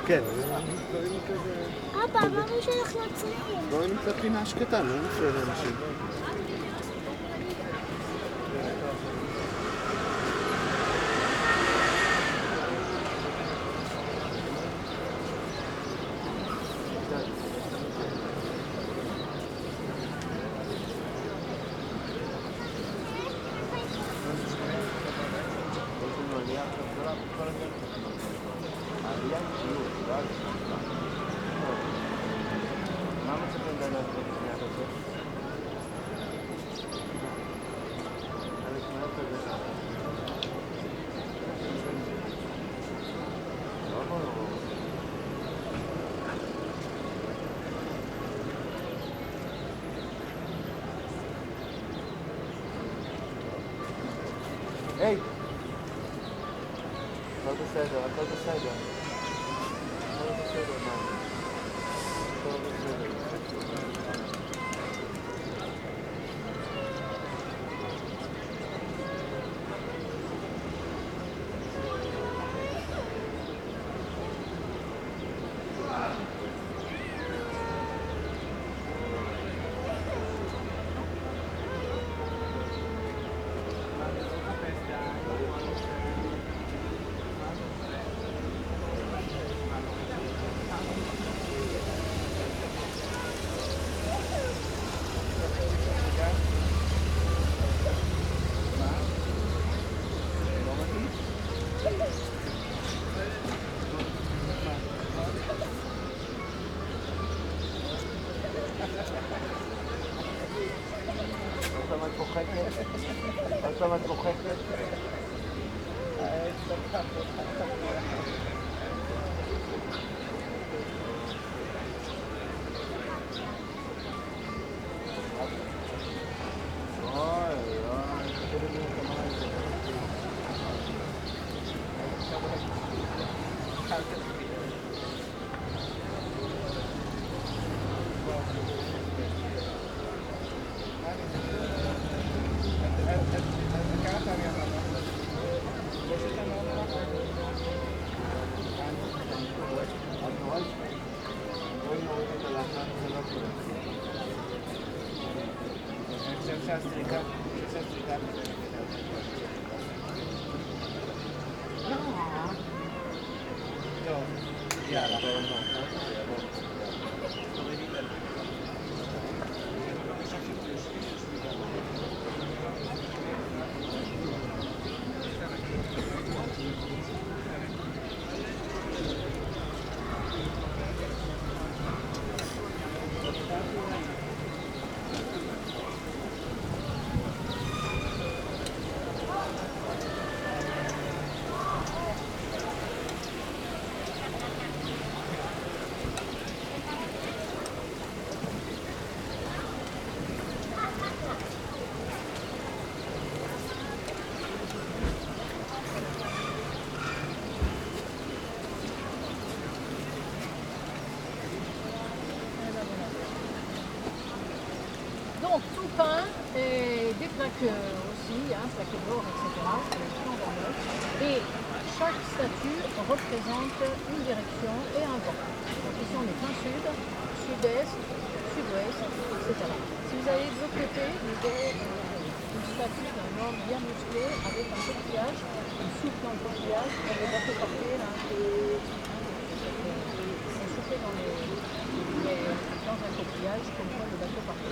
כן. אבא, מה שאנחנו יוצאים? בואו נמצא פינה שקטה, לא נפריע לאנשים. היי! הכל בסדר, הכל בסדר. הכל בסדר, מה? הכל בסדר. עוד פעם את מוחקת? Donc tout peint, et des plaques aussi, plaqué d'or, etc. Et chaque statue représente une direction et un vent. Donc ici on est plein sud, sud-est, sud-ouest, etc. Si vous allez de l'autre côté, vous verrez une statue d'un homme bien musclé avec un coquillage, une soupe dans le coquillage, avec des bateaux portés là, c'est soufflé dans un coquillage, comme quoi le bateau porté.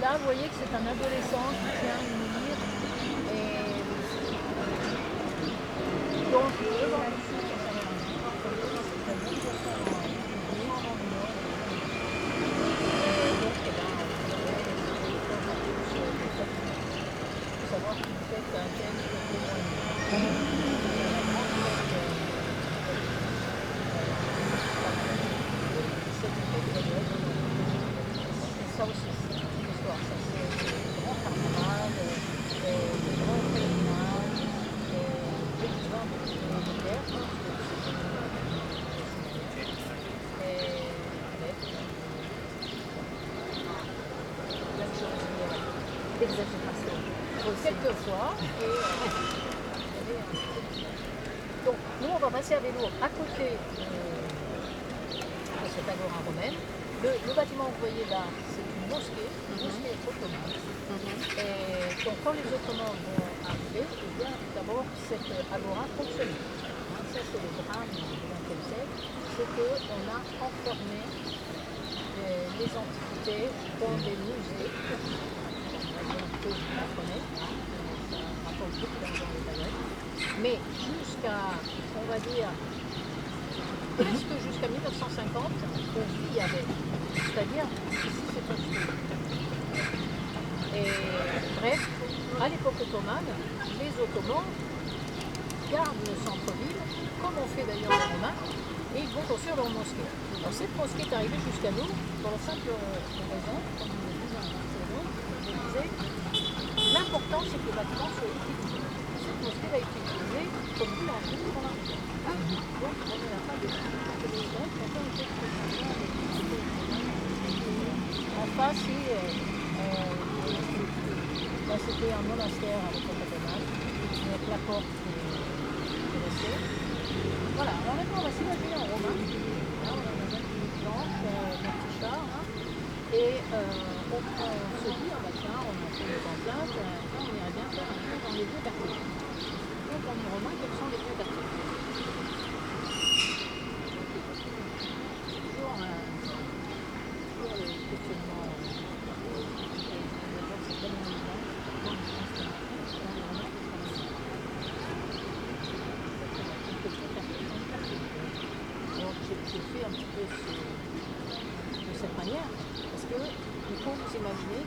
Là, vous voyez que c'est un adolescent qui tient une lyre et donc devant le sud, savoir qu'il fait un tel ça aussi, c'est une histoire. Ça, c'est le grand carnaval, le grand pèlerinage, des gens de guerre. D'exagération. Quelquefois. Donc, nous, on va passer à vélo à côté cette agora romaine. Le bâtiment que vous voyez là, c'est une mosquée ottomane. Et donc quand les Ottomans vont arriver, eh bien d'abord cette agora fonctionnait. Ça c'est le drame du XXe siècle, c'est qu'on a enfermé les antiquités dans des musées. On va dire que vous comprenez, ça rapporte beaucoup d'argent les baguettes. Mais jusqu'à, on va dire, presque jusqu'à 1950, on vit avec. C'est-à-dire, ici c'est construit. Et bref, à l'époque ottomane, les Ottomans gardent le centre-ville, comme on fait d'ailleurs les Romains, et ils vont construire leur mosquée. Alors cette mosquée est arrivée jusqu'à nous pour la simple raison, comme je disais, l'important c'est que le bâtiment soit utilisé. Cette mosquée a été utilisée comme ville en ville pour la rivière. Donc on est là pas de les Grecs ont été en face, c'était un monastère à l'époque ottomane, avec la porte qui est restée. Voilà, alors maintenant on va s'imaginer en romain. Là, on a notre petite planche, notre petit char, hein, et on se dit, ah bah tiens, on a fait des empleintes, on irait bien faire un tour dans les vieux quartiers. Donc en romain, quels sont les vieux quartiers? Toujours le questionnement. C'est tellement évident. Donc j'ai fait un petit peu de cette manière, parce qu'il faut vous imaginer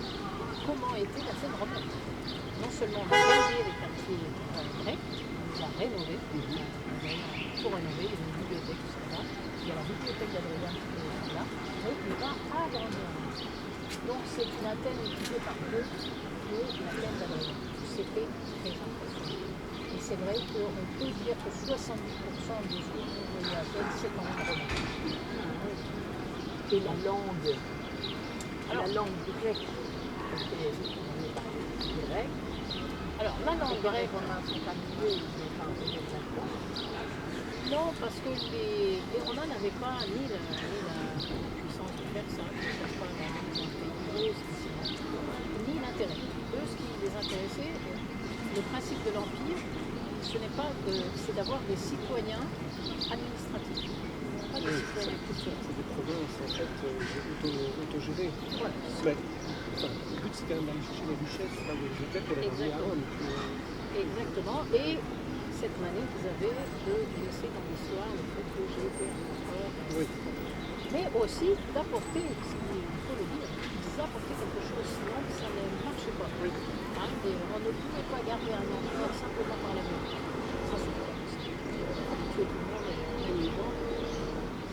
comment était la scène romaine. Non seulement on a gardé les quartiers grecs, on les a rénovés, pour rénover les bibliothèques, etc. Il y a la bibliothèque d'Adrien qui est là, mais il va agrandir. Donc c'est une Athènes multipliée par deux de l'Athènes d'Adrien. C'était très impressionnant. Et c'est vrai qu'on peut dire que 70% de ce que vous voyez à Athènes, c'est en romain. Et la langue grecque, parce que grec. Alors la langue grecque, on a son familier, ils ont parlé de ça. non, parce que les Romains n'avaient pas ni la puissance de faire ça, ni l'intérêt. Eux, ce qui les intéressait, le principe de l'Empire, ce n'est pas c'est d'avoir des citoyens administratifs, pas des citoyens culturels. C'est des provinces en fait autogérées. Voilà. Mais enfin, le but c'est quand même d'aller chercher les richesses là où elles étaient pour les ramener à Rome. Exactement. Et cette manie qu'ils avaient de laisser dans l'histoire le fait que j'ai été un empereur. Oui. Mais aussi d'apporter, il faut le dire, ils apportaient quelque chose, sinon ça ne marchait pas. Oui. Hein, et on ne pouvait pas garder un empire simplement par la guerre. Ça, c'est pas possible. On peut tuer tout le monde et les gens.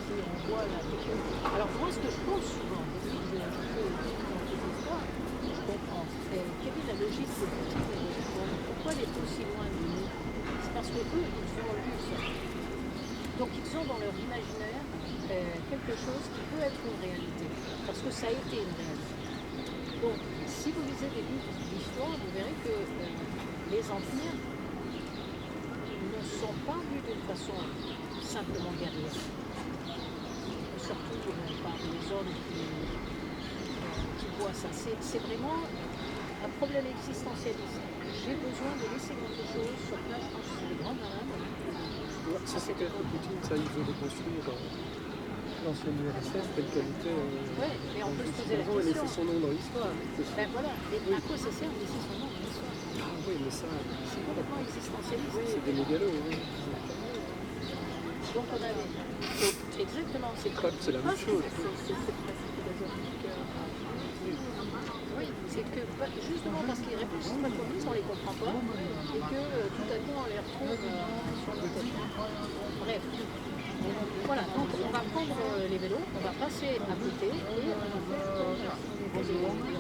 Si on voit la question. Alors moi, ce que je pense souvent, depuis que j'ai un peu dans cette histoire, je comprends. Quelle est la logique de Poutine et de Trump? Pourquoi elle est aussi loin de nous? C'est parce que eux, ils ont lu ça. Donc ils ont dans leur imaginaire quelque chose qui peut être une réalité. Parce que ça a été une réalité. Donc, si vous lisez des livres d'histoire, vous verrez que les empires ne sont pas vus d'une façon simplement guerrière. Surtout par les hommes qui voient ça. C'est vraiment un problème existentialiste. J'ai besoin de laisser quelque chose sur place. Je pense que c'est des grands malades. Ça c'est clair que Poutine, ça il veut reconstruire l'ancienne URSS telle qu'elle était. Oui, mais on peut se poser la et laisser question. son nom dans l'histoire. Ben voilà, et à quoi ça sert de laisser son nom dans l'histoire? Oui, mais ça, C'est complètement existentialiste. c'est des mégalos. Oui. Donc on avait exactement, c'est C'est la même chose. c'est presque philosophique. Oui, c'est que justement parce qu'ils réfléchissent pas comme nous, on les comprend pas, et que tout à coup on les retrouve sur nos têtes. Bref. Voilà, donc on va prendre les vélos, on va passer à côté et on va faire comme les Romains,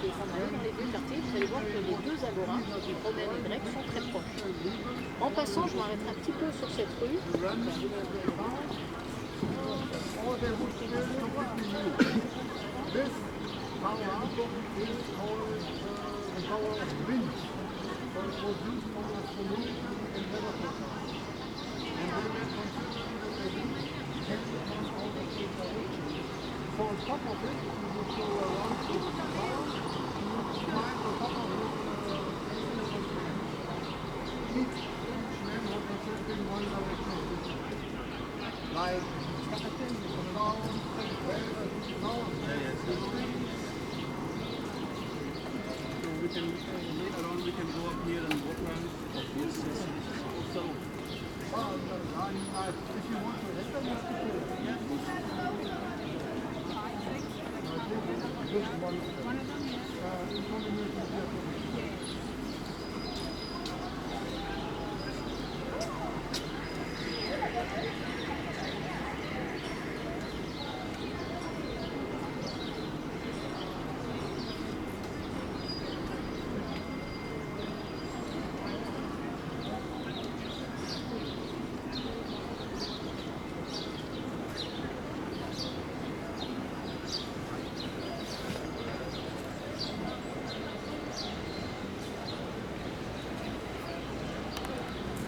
et on va aller dans les deux quartiers, vous allez voir que les deux agoras, romaines et grecques, sont très proches. En passant, je m'arrêterai un petit peu sur cette rue. on top of it, you will go around to the bottom, you climb on top of it, each man represents in one direction. Like, captain, you come down, So we can later on we can go up here and walk around. Yes, yes. So if you want to enter, you have to do it. yeah, This one, in combination with the